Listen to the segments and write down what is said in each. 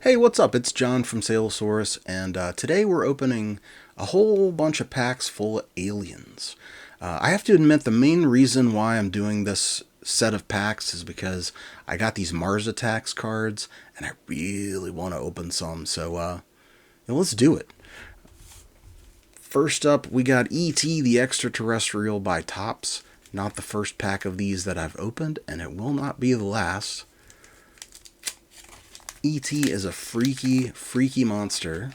Hey, what's up? It's John from Salesaurus, and today we're opening a whole bunch of packs full of aliens. I have to admit, the main reason why I'm doing this set of packs is because I got these Mars Attacks cards, and I really want to open some, so let's do it. First up, we got E.T. the Extraterrestrial by Topps. Not the first pack of these that I've opened, and it will not be the last. E.T. is a freaky, freaky monster,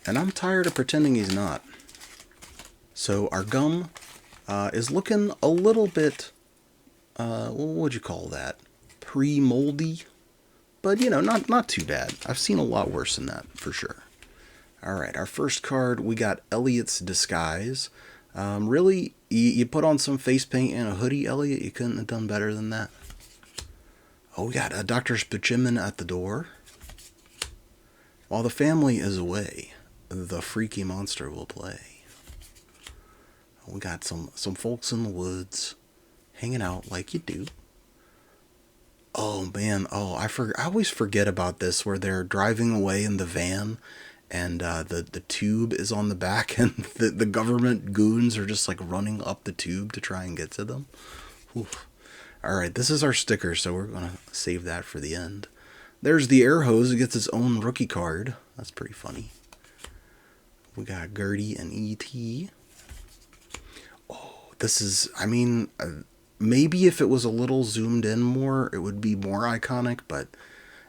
and I'm tired of pretending he's not. So our gum is looking a little bit, what would you call that? Pre-moldy? But, not too bad. I've seen a lot worse than that, for sure. Alright, our first card, we got Elliot's Disguise. Really, you put on some face paint and a hoodie, Elliot, you couldn't have done better than that. Oh, we got Dr. Spachimin at the door. While the family is away, the freaky monster will play. We got some folks in the woods hanging out like you do. Oh, man. Oh, I always forget about this, where they're driving away in the van and the tube is on the back and the government goons are just like running up the tube to try and get to them. Oof. Alright, this is our sticker, so we're going to save that for the end. There's the air hose. It gets its own rookie card. That's pretty funny. We got Gertie and E.T. Oh, this is, maybe if it was a little zoomed in more, it would be more iconic, but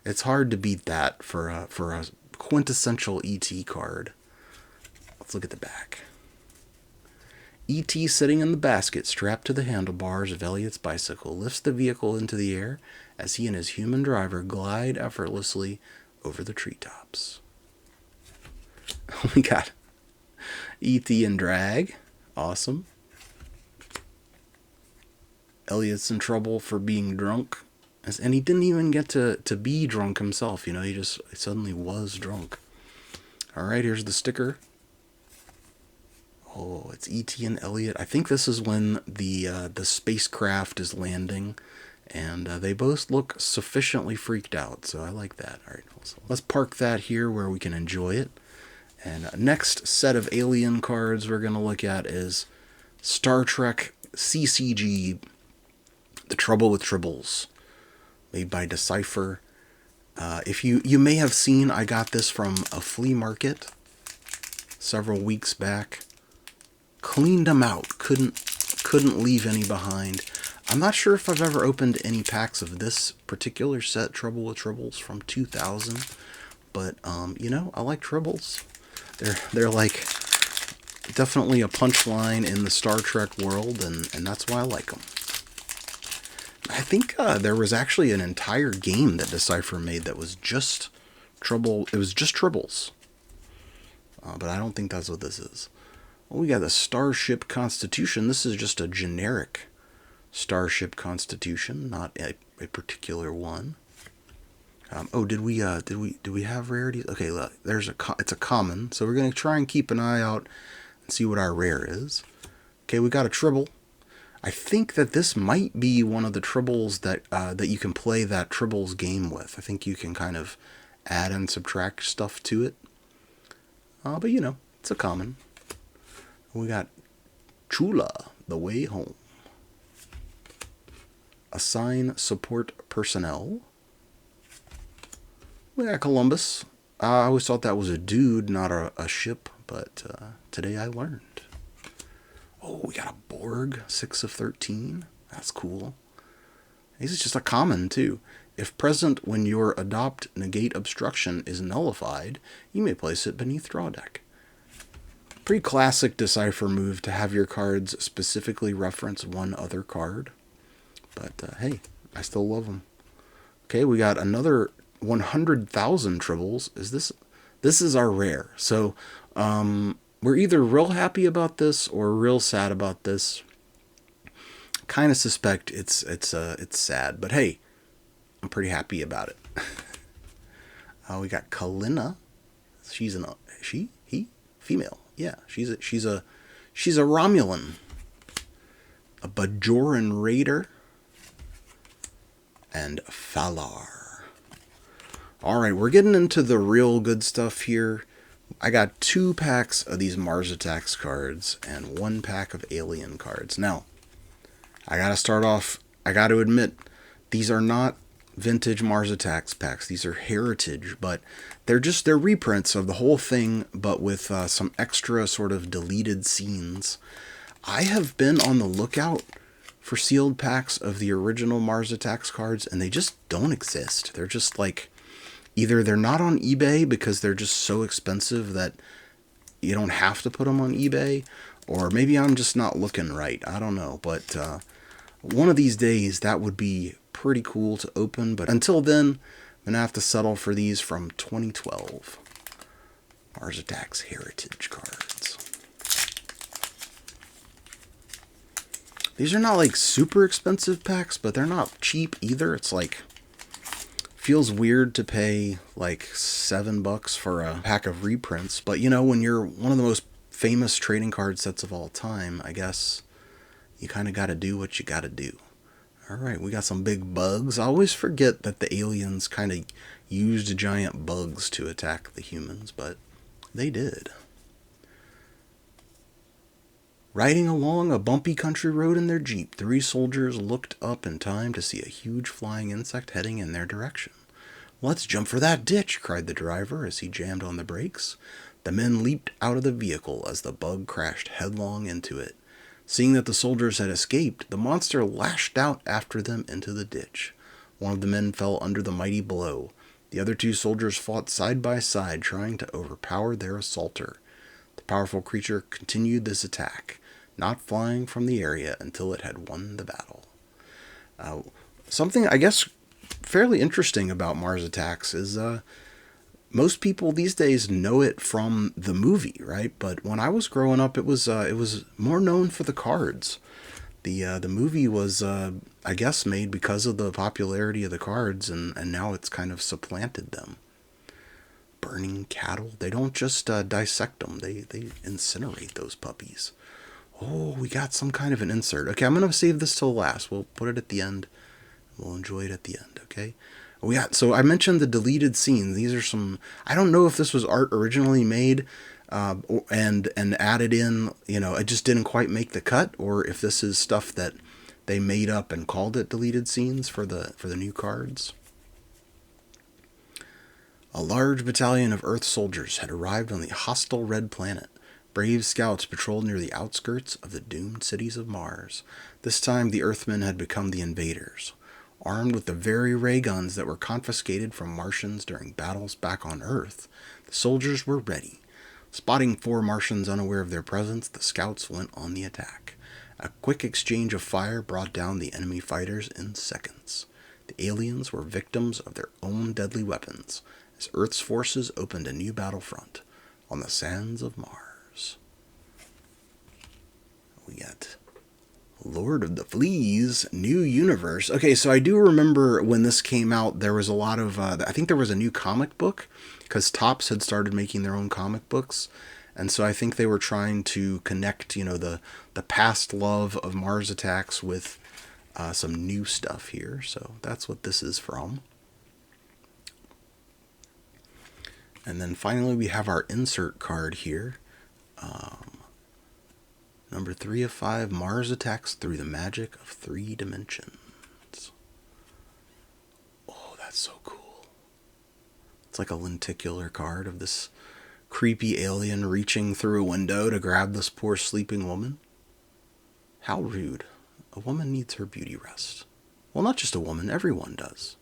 it's hard to beat that for a quintessential E.T. card. Let's look at the back. E.T. sitting in the basket strapped to the handlebars of Elliot's bicycle lifts the vehicle into the air as he and his human driver glide effortlessly over the treetops. We got E.T. in drag. Awesome. Elliot's in trouble for being drunk. And he didn't even get to be drunk himself, he just suddenly was drunk. Alright, here's the sticker. Oh, it's E.T. and Elliot. I think this is when the spacecraft is landing, and they both look sufficiently freaked out, so I like that. All right, so let's park that here where we can enjoy it. And next set of alien cards we're going to look at is Star Trek CCG, The Trouble with Tribbles, made by Decipher. If you may have seen, I got this from a flea market several weeks back. Cleaned them out. Couldn't leave any behind. I'm not sure if I've ever opened any packs of this particular set, Trouble with Tribbles from 2000, but I like Tribbles. They're like definitely a punchline in the Star Trek world, and that's why I like them. I think there was actually an entire game that Decipher made that was just Trouble. It was just Tribbles, but I don't think that's what this is. Well, we got the Starship Constitution. This is just a generic Starship Constitution, not a particular one. Did we have rarities? Okay, look, it's a common, so we're gonna try and keep an eye out and see what our rare is. Okay, we got a Tribble. I think that this might be one of the Tribbles that you can play that Tribbles game with. I think you can kind of add and subtract stuff to it. But it's a common. We got Chula, The Way Home. Assign support personnel. We got Columbus. I always thought that was a dude, not a ship, but today I learned. Oh, we got a Borg, 6 of 13. That's cool. This is just a common, too. If present when your adopt negate obstruction is nullified, you may place it beneath draw deck. Pretty classic Decipher move to have your cards specifically reference one other card. But, hey, I still love them. Okay, we got another 100,000 Tribbles. This is our rare. So, we're either real happy about this or real sad about this. Kind of suspect it's sad, but hey, I'm pretty happy about it. We got Kalina. She's female. Yeah, she's a Romulan, a Bajoran raider, and Falar. Alright, we're getting into the real good stuff here. I got 2 packs of these Mars Attacks cards and 1 pack of Alien cards. Now, I gotta start off, I gotta admit, these are not vintage Mars Attacks packs. These are heritage, but they're reprints of the whole thing, but with some extra sort of deleted scenes. I have been on the lookout for sealed packs of the original Mars Attacks cards, and they just don't exist. They're just like, either they're not on eBay because they're just so expensive that you don't have to put them on eBay, or maybe I'm just not looking right. I don't know, but one of these days that would be pretty cool to open, but until then, I'm going to have to settle for these from 2012 Mars Attacks Heritage cards. These are not like super expensive packs, but they're not cheap either. It's like, feels weird to pay like $7 for a pack of reprints, but you know, when you're one of the most famous trading card sets of all time, I guess you kind of got to do what you got to do. Alright, we got some big bugs. I always forget that the aliens kind of used giant bugs to attack the humans, but they did. Riding along a bumpy country road in their jeep, 3 soldiers looked up in time to see a huge flying insect heading in their direction. "Let's jump for that ditch," cried the driver as he jammed on the brakes. The men leaped out of the vehicle as the bug crashed headlong into it. Seeing that the soldiers had escaped, the monster lashed out after them into the ditch. One of the men fell under the mighty blow. The other 2 soldiers fought side by side, trying to overpower their assaulter. The powerful creature continued this attack, not flying from the area until it had won the battle. Something, I guess, fairly interesting about Mars Attacks is most people these days know it from the movie, right? But when I was growing up, it was more known for the cards. The movie was, I guess, made because of the popularity of the cards, and now it's kind of supplanted them. Burning cattle. They don't just dissect them. They incinerate those puppies. Oh, we got some kind of an insert. Okay, I'm going to save this till last. We'll put it at the end. We'll enjoy it at the end, okay? So I mentioned the deleted scenes. These are some, I don't know if this was art originally made and added in, you know, it just didn't quite make the cut, or if this is stuff that they made up and called it deleted scenes for the new cards. A large battalion of Earth soldiers had arrived on the hostile red planet. Brave scouts patrolled near the outskirts of the doomed cities of Mars. This time the Earthmen had become the invaders. Armed with the very ray guns that were confiscated from Martians during battles back on Earth, the soldiers were ready. Spotting 4 Martians unaware of their presence, the scouts went on the attack. A quick exchange of fire brought down the enemy fighters in seconds. The aliens were victims of their own deadly weapons, as Earth's forces opened a new battlefront on the sands of Mars. We got Lord of the Fleas, New Universe. Okay, so I do remember when this came out, there was a lot of, I think there was a new comic book, because Topps had started making their own comic books, and so I think they were trying to connect, you know, the past love of Mars Attacks with some new stuff here, so that's what this is from. And then finally we have our insert card here. Number 3 of 5, Mars Attacks Through the Magic of 3 Dimensions. Oh, that's so cool. It's like a lenticular card of this creepy alien reaching through a window to grab this poor sleeping woman. How rude. A woman needs her beauty rest. Well, not just a woman, everyone does.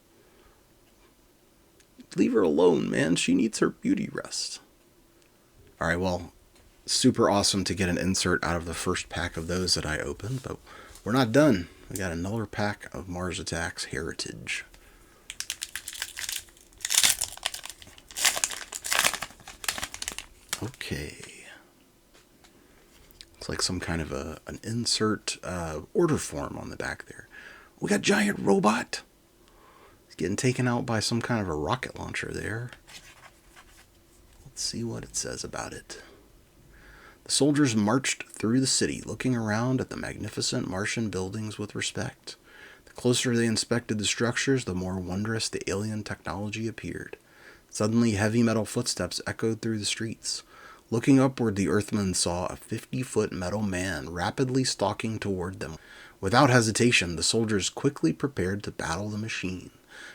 Leave her alone, man. She needs her beauty rest. Alright, well, super awesome to get an insert out of the first pack of those that I opened, but we're not done. We got another pack of Mars Attacks Heritage. Okay. Looks like some kind of an insert order form on the back there. We got Giant Robot. He's getting taken out by some kind of a rocket launcher there. Let's see what it says about it. The soldiers marched through the city, looking around at the magnificent Martian buildings with respect. The closer they inspected the structures, the more wondrous the alien technology appeared. Suddenly, heavy metal footsteps echoed through the streets. Looking upward, the Earthmen saw a 50-foot metal man rapidly stalking toward them. Without hesitation, the soldiers quickly prepared to battle the machine.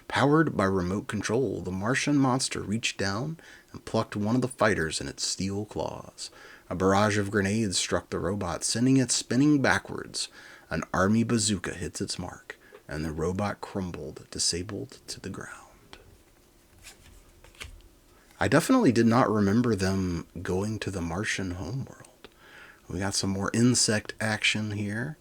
Powered by remote control, the Martian monster reached down and plucked one of the fighters in its steel claws. A barrage of grenades struck the robot, sending it spinning backwards. An army bazooka hits its mark, and the robot crumbled, disabled to the ground. I definitely did not remember them going to the Martian homeworld. We got some more insect action here.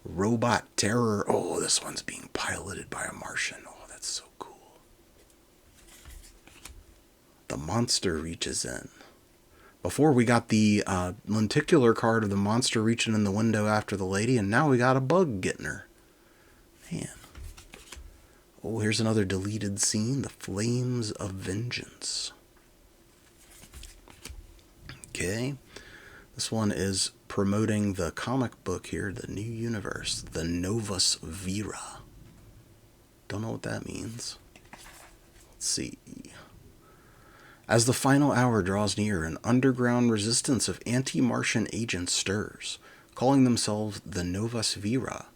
Robot terror. Oh, this one's being piloted by a Martian. Oh, that's so cool. The monster reaches in. Before we got the lenticular card of the monster reaching in the window after the lady, and now we got a bug getting her. Man. Oh, here's another deleted scene. The Flames of Vengeance. Okay. This one is promoting the comic book here, the new universe, the Novus Vera. Don't know what that means. Let's see. As the final hour draws near, an underground resistance of anti-Martian agents stirs. Calling themselves the Novus Vera,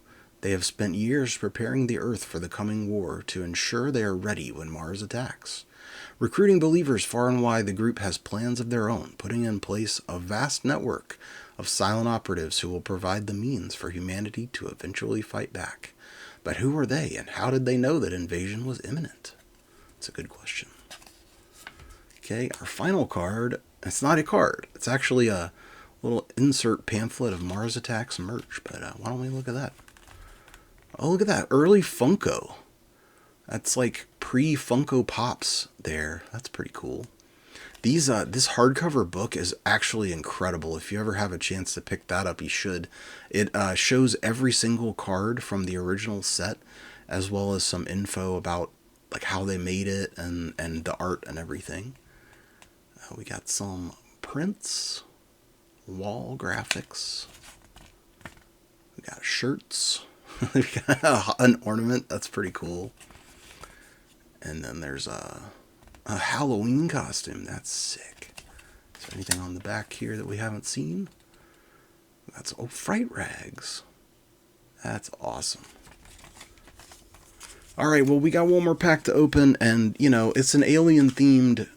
they have spent years preparing the Earth for the coming war to ensure they are ready when Mars attacks. Recruiting believers far and wide, the group has plans of their own, putting in place a vast network of silent operatives who will provide the means for humanity to eventually fight back. But who are they, and how did they know that invasion was imminent? It's a good question. Okay, our final card, it's not a card. It's actually a little insert pamphlet of Mars Attacks merch, but why don't we look at that? Oh, look at that. Early Funko. That's like pre-Funko Pops there. That's pretty cool. This hardcover book is actually incredible. If you ever have a chance to pick that up, you should. It shows every single card from the original set, as well as some info about like how they made it and the art and everything. We got some prints, wall graphics. We got shirts. We got an ornament. That's pretty cool. And then there's a Halloween costume. That's sick. Is there anything on the back here that we haven't seen? That's fright rags. That's awesome. Alright, well, we got one more pack to open, and, you know, it's an alien-themed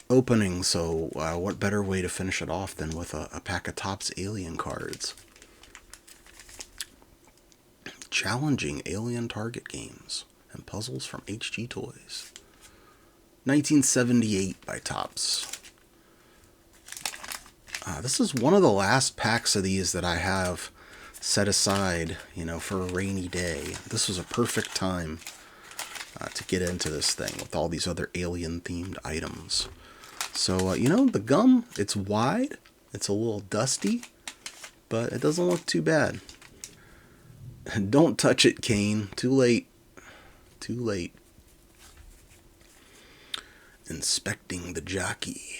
opening, so what better way to finish it off than with a pack of Topps Alien cards. Challenging alien target games and puzzles from HG Toys. 1978 by Topps. This is one of the last packs of these that I have set aside, you know, for a rainy day. This was a perfect time to get into this thing with all these other alien-themed items. So, you know, the gum, it's wide, it's a little dusty, but it doesn't look too bad. Don't touch it, Kane. Too late. Too late. Inspecting the jockey.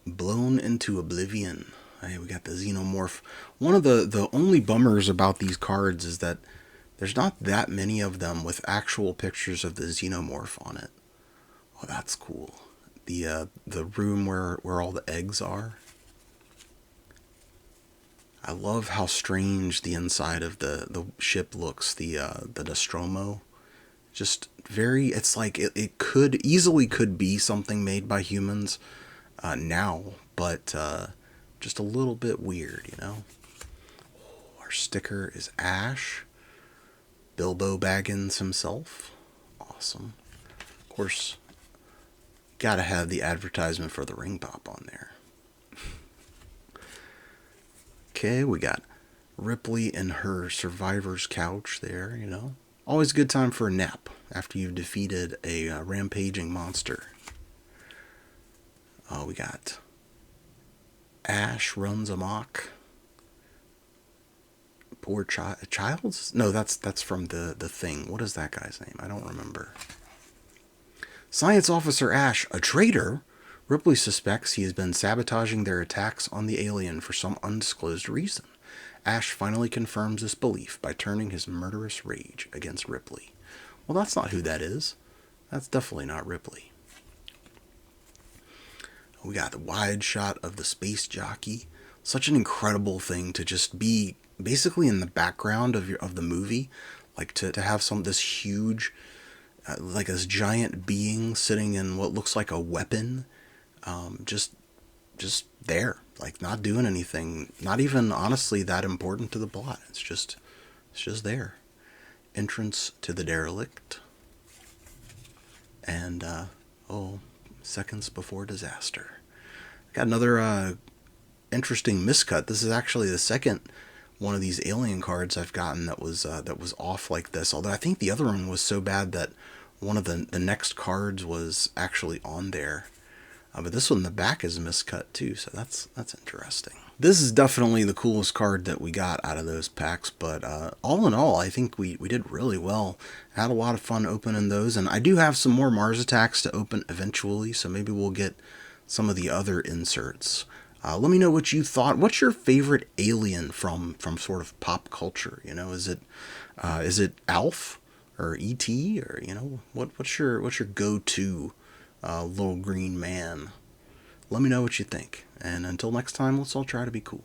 Blown into oblivion. Hey, we got the Xenomorph. One of the only bummers about these cards is that there's not that many of them with actual pictures of the Xenomorph on it. Oh, that's cool. The room where all the eggs are. I love how strange the inside of the ship looks, the Nostromo. Just very, it's like it could be something made by humans now, but just a little bit weird, you know. Oh, our sticker is Ash, Bilbo Baggins himself. Awesome. Of course, gotta have the advertisement for the ring pop on there. Okay, we got Ripley in her survivor's couch there, you know. Always a good time for a nap after you've defeated a rampaging monster. Oh, we got Ash runs amok. Poor Childs? No, that's from the Thing. What is that guy's name? I don't remember. Science Officer Ash, a traitor? Ripley suspects he has been sabotaging their attacks on the alien for some undisclosed reason. Ash finally confirms this belief by turning his murderous rage against Ripley. Well, that's not who that is. That's definitely not Ripley. We got the wide shot of the space jockey. Such an incredible thing to just be basically in the background of the movie, like to have this huge, like this giant being sitting in what looks like a weapon, just there, like not doing anything, not even honestly that important to the plot. It's just there. Entrance to the derelict, and seconds before disaster. Got another interesting miscut. This is actually the second one of these alien cards I've gotten that was off like this. Although I think the other one was so bad that one of the next cards was actually on there. But this one, the back is miscut too, so that's interesting. This is definitely the coolest card that we got out of those packs, but all in all, I think we did really well. Had a lot of fun opening those, and I do have some more Mars Attacks to open eventually, so maybe we'll get some of the other inserts. Let me know what you thought. What's your favorite alien from sort of pop culture? You know, is it Alf or E.T. or what's your go-to little green man? Let me know what you think. And until next time, let's all try to be cool.